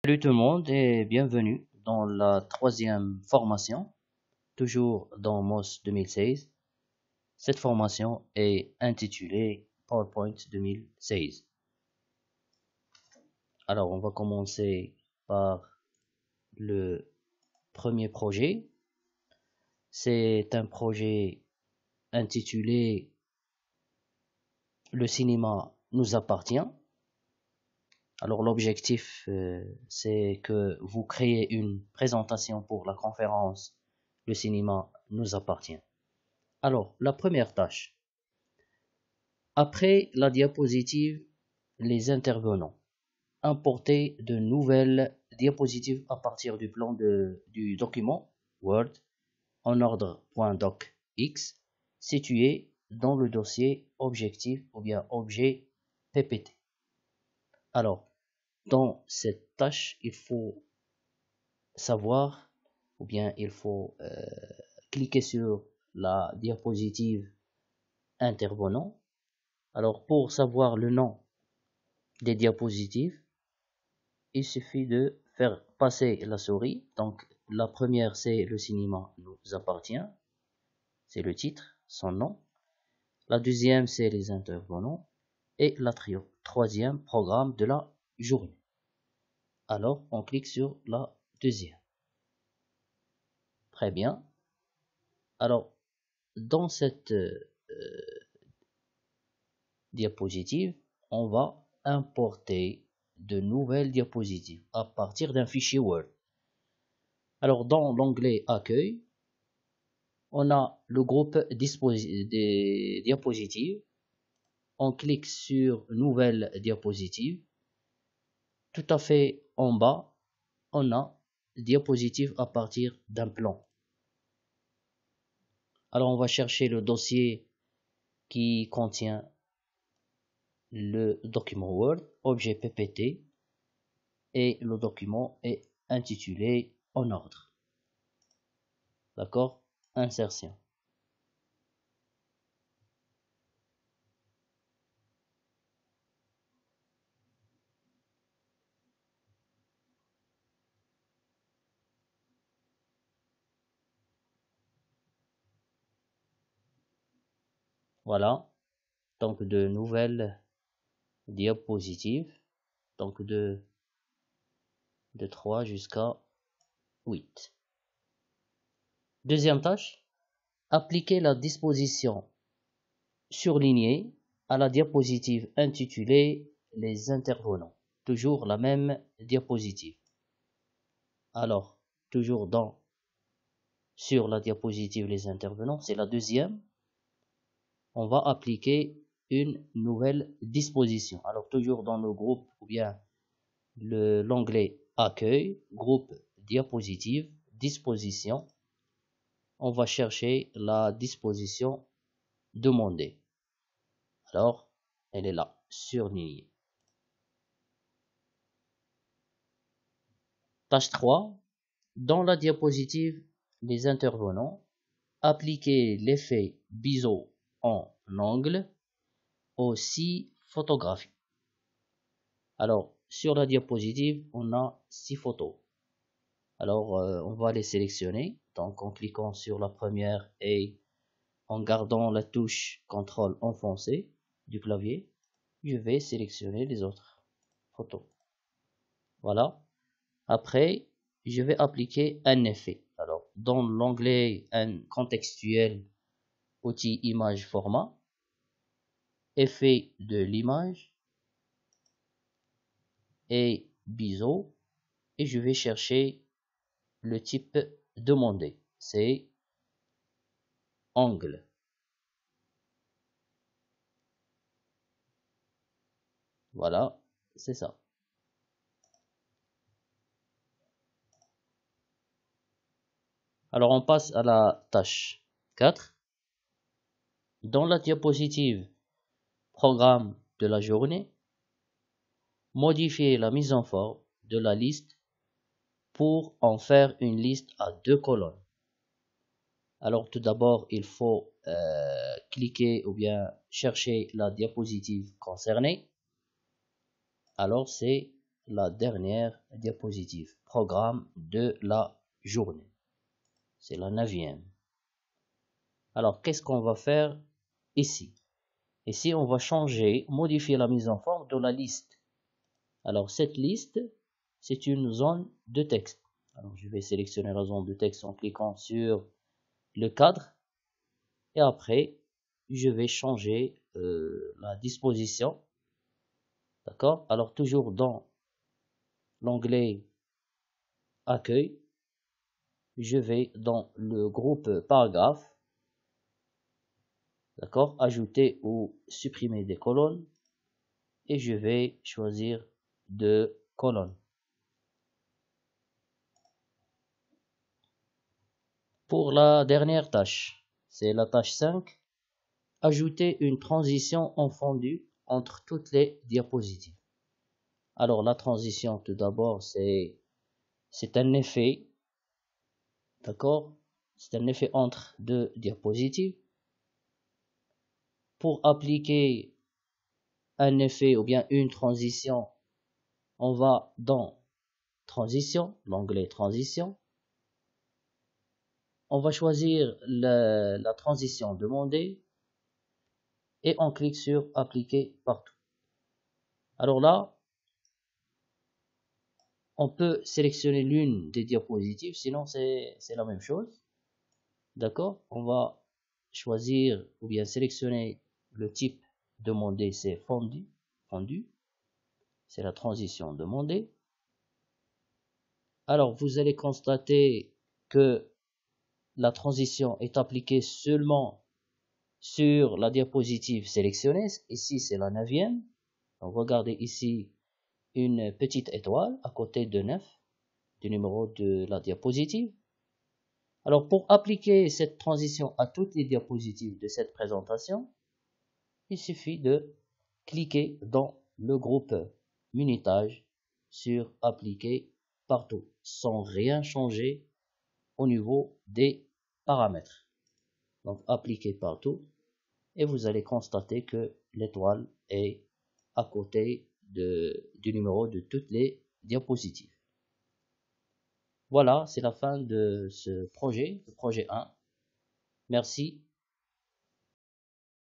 Salut tout le monde et bienvenue dans la troisième formation, toujours dans MOS 2016. Cette formation est intitulée PowerPoint 2016. Alors, on va commencer par le premier projet. C'est un projet intitulé Le cinéma nous appartient. Alors, l'objectif, c'est que vous créez une présentation pour la conférence Le cinéma nous appartient. Alors, la première tâche. Après la diapositive, les intervenants. Importer de nouvelles diapositives à partir du plan du document Word en ordre .docx situé dans le dossier objectif ou bien objet PPT. Alors, dans cette tâche, il faut savoir ou bien il faut cliquer sur la diapositive intervenant. Alors, pour savoir le nom des diapositives, il suffit de faire passer la souris. Donc, la première, c'est Le cinéma nous appartient. C'est le titre, son nom. La deuxième, c'est les intervenants. Et la troisième, programme de la journée. Alors, on clique sur la deuxième. Très bien. Alors, dans cette diapositive, on va importer de nouvelles diapositives à partir d'un fichier Word. Alors, dans l'onglet Accueil, on a le groupe des diapositives. On clique sur Nouvelle diapositive. Tout à fait en bas, on a diapositive à partir d'un plan. Alors, on va chercher le dossier qui contient le document Word, objet PPT, et le document est intitulé en ordre. D'accord? Insertion. Voilà. Donc, de nouvelles diapositives. Donc, de 3 jusqu'à 8. Deuxième tâche. Appliquer la disposition surlignée à la diapositive intitulée Les intervenants. Toujours la même diapositive. Alors, toujours sur la diapositive Les intervenants, c'est la deuxième. On va appliquer une nouvelle disposition. Alors, toujours dans le groupe ou bien l'onglet Accueil, groupe diapositive, disposition. On va chercher la disposition demandée. Alors, elle est là, surlignée. Tâche 3. Dans la diapositive, les intervenants, appliquer l'effet biseau en angle aux 6 photographies. Alors, sur la diapositive, on a 6 photos. Alors, on va les sélectionner. Donc, en cliquant sur la première et en gardant la touche CTRL enfoncée du clavier, je vais sélectionner les autres photos. Voilà. Après, je vais appliquer un effet. Alors, dans l'onglet contextuel, outil image format, effet de l'image et biseau, et je vais chercher le type demandé. C'est angle. Voilà, c'est ça. Alors, on passe à la tâche 4. Dans la diapositive programme de la journée, modifier la mise en forme de la liste pour en faire une liste à 2 colonnes. Alors, tout d'abord, il faut cliquer ou bien chercher la diapositive concernée. Alors, c'est la dernière diapositive. Programme de la journée. C'est la 9e. Alors, qu'est-ce qu'on va faire ici? Ici, on va changer, modifier la mise en forme de la liste. Alors, cette liste, c'est une zone de texte. Alors, je vais sélectionner la zone de texte en cliquant sur le cadre. Et après, je vais changer la disposition. D'accord? Alors, toujours dans l'onglet Accueil, je vais dans le groupe Paragraphe. D'accord? Ajouter ou supprimer des colonnes. Et je vais choisir 2 colonnes. Pour la dernière tâche, c'est la tâche 5. Ajouter une transition en fondu entre toutes les diapositives. Alors la transition, tout d'abord, c'est un effet, d'accord? C'est un effet entre 2 diapositives. Pour appliquer un effet ou bien une transition, on va dans Transition, l'onglet Transition. On va choisir la transition demandée et on clique sur Appliquer partout. Alors là, on peut sélectionner l'une des diapositives, sinon c'est la même chose. D'accord? On va choisir ou bien sélectionner le type demandé, c'est fondu. C'est la transition demandée. Alors, vous allez constater que la transition est appliquée seulement sur la diapositive sélectionnée. Ici, c'est la 9e. Donc, regardez ici une petite étoile à côté de 9, du numéro de la diapositive. Alors, pour appliquer cette transition à toutes les diapositives de cette présentation, il suffit de cliquer dans le groupe Minutage sur Appliquer partout, sans rien changer au niveau des paramètres. Donc, Appliquer partout, et vous allez constater que l'étoile est à côté du numéro de toutes les diapositives. Voilà, c'est la fin de ce projet, le projet 1. Merci